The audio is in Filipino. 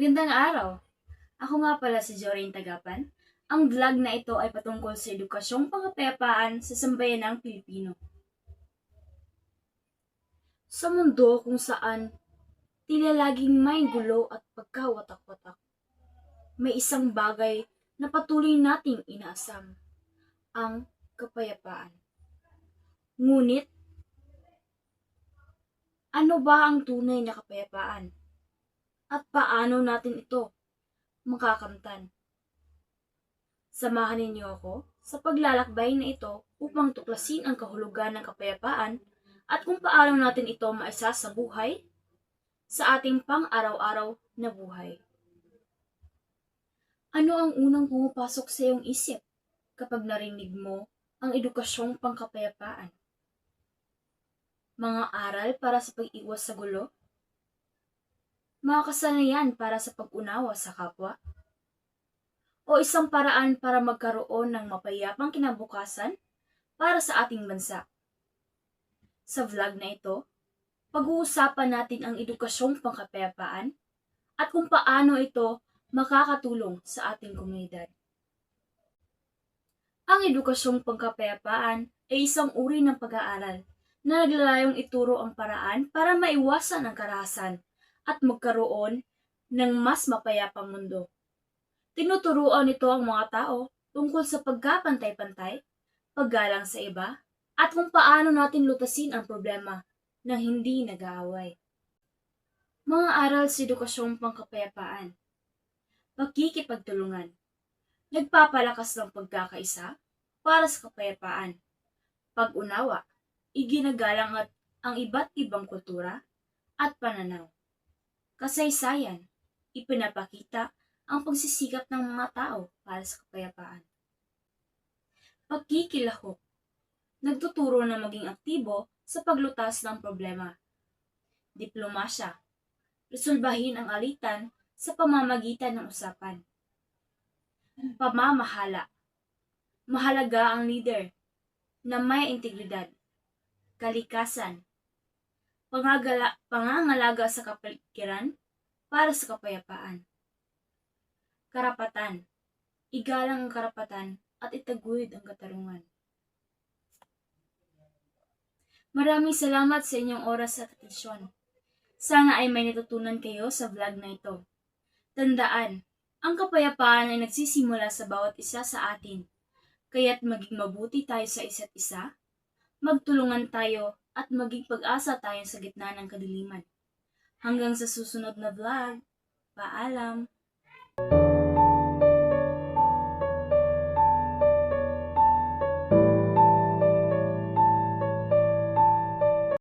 Magandang araw! Ako nga pala si Joreen Tagapan. Ang vlog na ito ay patungkol sa edukasyong pangkapayapaan sa sambayanang Pilipino. Sa mundo kung saan tila laging may gulo at pagkawatak-watak, may isang bagay na patuloy nating inaasam, ang kapayapaan. Ngunit, ano ba ang tunay na kapayapaan? At paano natin ito makakamtan? Samahan ninyo ako sa paglalakbay na ito upang tuklasin ang kahulugan ng kapayapaan at kung paano natin ito maisa sa buhay sa ating pang-araw-araw na buhay. Ano ang unang pumapasok sa iyong isip kapag narinig mo ang edukasyong pangkapayapaan? Mga aral para sa pag-iwas sa gulo? Mga kasanayan para sa pag-unawa sa kapwa? O isang paraan para magkaroon ng mapayapang kinabukasan para sa ating bansa? Sa vlog na ito, pag-uusapan natin ang edukasyong pangkapayapaan at kung paano ito makakatulong sa ating komunidad. Ang edukasyong pangkapayapaan ay isang uri ng pag-aaral na naglalayong ituro ang paraan para maiwasan ang karahasan at magkaroon ng mas mapayapang mundo. Tinuturuan nito ang mga tao tungkol sa pagkapantay-pantay, paggalang sa iba, at kung paano natin lutasin ang problema ng hindi nag-aaway. Mga aral sa edukasyong pangkapayapaan. Pagkikipagtulungan. Nagpapalakas ng pagkakaisa para sa kapayapaan. Pag-unawa. Iginagalang at ang iba't ibang kultura at pananaw. Kasaysayan. Ipinapakita ang pagsisikap ng mga tao para sa kapayapaan. Pagkikilahok. Nagtuturo na maging aktibo sa paglutas ng problema. Diplomasya. Resolbahin ang alitan sa pamamagitan ng usapan. Pamamahala. Mahalaga ang leader na may integridad. Kalikasan. Pangangalaga sa kapaligiran para sa kapayapaan. Karapatan. Igalang ang karapatan at itaguyod ang katarungan. Maraming salamat sa inyong oras at atensyon. Sana ay may natutunan kayo sa vlog na ito. Tandaan, ang kapayapaan ay nagsisimula sa bawat isa sa atin. Kaya't maging mabuti tayo sa isa't isa, magtulungan tayo at maging pag-asa tayo sa gitna ng kadiliman. Hanggang sa susunod na vlog, paalam!